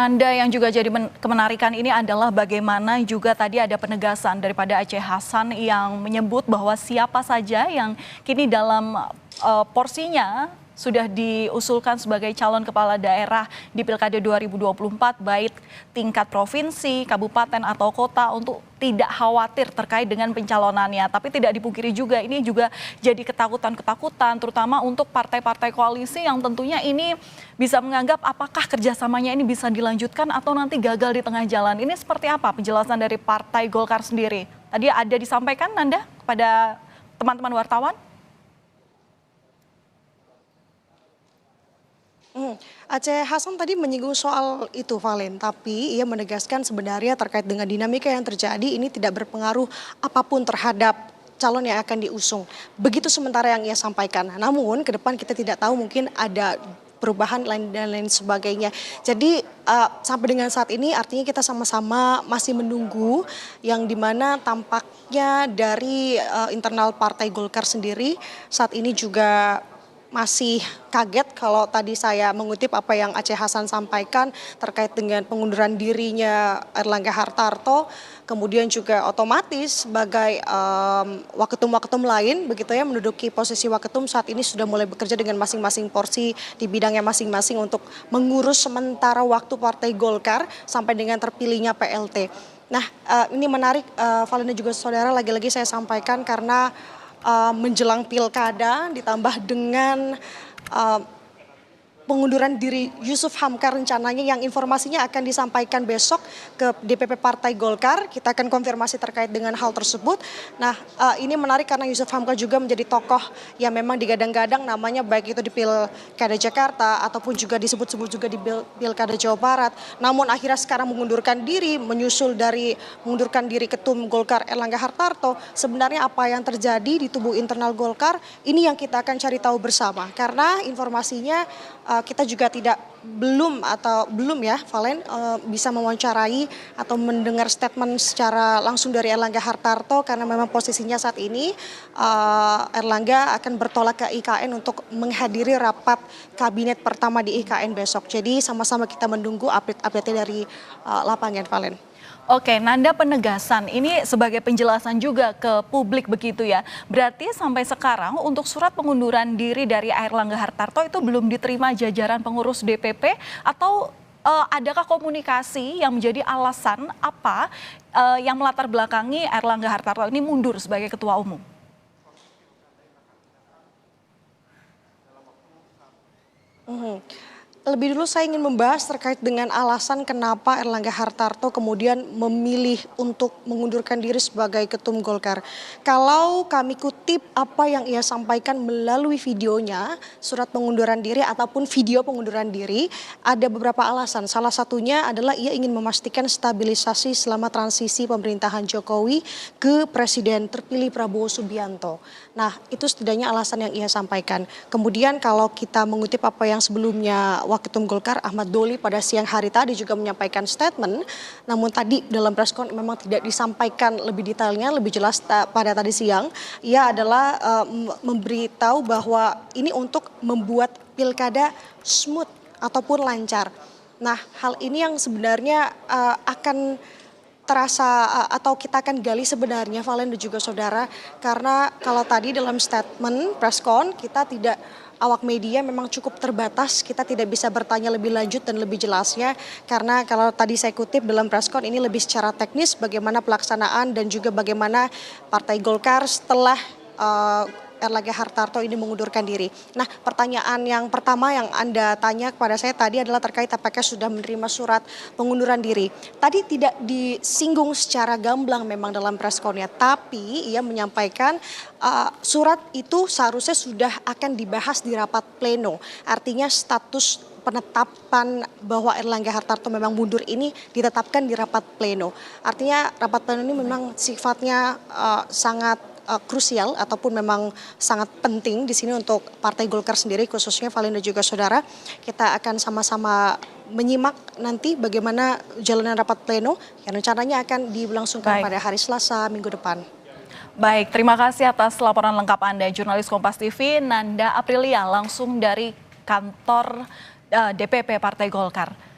Anda yang juga jadi kemenarikan ini adalah bagaimana juga tadi ada penegasan daripada Aceh Hasan yang menyebut bahwa siapa saja yang kini dalam porsinya sudah diusulkan sebagai calon kepala daerah di Pilkada 2024 baik tingkat provinsi, kabupaten atau kota untuk tidak khawatir terkait dengan pencalonannya. Tapi tidak dipungkiri juga ini juga jadi ketakutan-ketakutan terutama untuk partai-partai koalisi yang tentunya ini bisa menganggap apakah kerjasamanya ini bisa dilanjutkan atau nanti gagal di tengah jalan. Ini seperti apa penjelasan dari Partai Golkar sendiri? Tadi ada disampaikan Nanda kepada teman-teman wartawan? Aceh Hasan tadi menyinggung soal itu, Valen, tapi ia menegaskan sebenarnya terkait dengan dinamika yang terjadi ini tidak berpengaruh apapun terhadap calon yang akan diusung. Begitu sementara yang ia sampaikan. Namun ke depan kita tidak tahu mungkin ada perubahan lain dan lain sebagainya. Jadi sampai dengan saat ini artinya kita sama-sama masih menunggu yang dimana tampaknya dari internal Partai Golkar sendiri saat ini juga masih kaget kalau tadi saya mengutip apa yang Aceh Hasan sampaikan terkait dengan pengunduran dirinya Erlangga Hartarto, kemudian juga otomatis sebagai waketum-waketum lain begitu ya menduduki posisi waketum saat ini sudah mulai bekerja dengan masing-masing porsi di bidangnya masing-masing untuk mengurus sementara waktu Partai Golkar sampai dengan terpilihnya PLT. Nah ini menarik Valen dan juga saudara, lagi-lagi saya sampaikan karena menjelang pilkada ditambah dengan pengunduran diri Yusuf Hamka rencananya yang informasinya akan disampaikan besok ke DPP Partai Golkar. Kita akan konfirmasi terkait dengan hal tersebut. Nah ini menarik karena Yusuf Hamka juga menjadi tokoh yang memang digadang-gadang namanya baik itu di Pilkada Jakarta ataupun juga disebut-sebut juga di Pilkada Jawa Barat. Namun akhirnya sekarang mengundurkan diri, menyusul dari mengundurkan diri Ketum Golkar Erlangga Hartarto. Sebenarnya apa yang terjadi di tubuh internal Golkar ini yang kita akan cari tahu bersama. Karena informasinya kita juga belum ya Valen bisa mewawancarai atau mendengar statement secara langsung dari Erlangga Hartarto karena memang posisinya saat ini Erlangga akan bertolak ke IKN untuk menghadiri rapat kabinet pertama di IKN besok. Jadi sama-sama kita menunggu update-update dari lapangan, Valen. Oke, Nanda penegasan ini sebagai penjelasan juga ke publik begitu ya. Berarti sampai sekarang untuk surat pengunduran diri dari Erlangga Hartarto itu belum diterima jajaran pengurus DPP atau adakah komunikasi yang menjadi alasan apa yang melatar belakangi Erlangga Hartarto ini mundur sebagai ketua umum? Lebih dulu saya ingin membahas terkait dengan alasan kenapa Erlangga Hartarto kemudian memilih untuk mengundurkan diri sebagai ketum Golkar. Kalau kami kutip apa yang ia sampaikan melalui videonya, surat pengunduran diri ataupun video pengunduran diri, ada beberapa alasan. Salah satunya adalah ia ingin memastikan stabilisasi selama transisi pemerintahan Jokowi ke Presiden terpilih Prabowo Subianto. Nah, itu setidaknya alasan yang ia sampaikan. Kemudian kalau kita mengutip apa yang sebelumnya Waketum Golkar Ahmad Doli pada siang hari tadi juga menyampaikan statement, namun tadi dalam preskon memang tidak disampaikan lebih detailnya, lebih jelas pada tadi siang. Ia adalah memberitahu bahwa ini untuk membuat pilkada smooth ataupun lancar. Nah, hal ini yang sebenarnya akan terasa atau kita akan gali sebenarnya Valen dan juga saudara, karena kalau tadi dalam statement preskon kita tidak, awak media memang cukup terbatas, kita tidak bisa bertanya lebih lanjut dan lebih jelasnya karena kalau tadi saya kutip dalam preskon ini lebih secara teknis bagaimana pelaksanaan dan juga bagaimana Partai Golkar setelah Erlangga Hartarto ini mengundurkan diri. Nah, pertanyaan yang pertama yang Anda tanya kepada saya tadi adalah terkait apakah sudah menerima surat pengunduran diri. Tadi tidak disinggung secara gamblang memang dalam preskonnya, tapi ia menyampaikan surat itu seharusnya sudah akan dibahas di rapat pleno. Artinya status penetapan bahwa Erlangga Hartarto memang mundur ini ditetapkan di rapat pleno. Artinya rapat pleno ini memang sifatnya sangat krusial ataupun memang sangat penting di sini untuk Partai Golkar sendiri khususnya Valen dan juga saudara. Kita akan sama-sama menyimak nanti bagaimana jalanan rapat pleno yang rencananya akan dilangsungkan pada hari Selasa minggu depan. Baik, terima kasih atas laporan lengkap Anda, jurnalis Kompas TV Nanda Aprilia langsung dari kantor DPP Partai Golkar.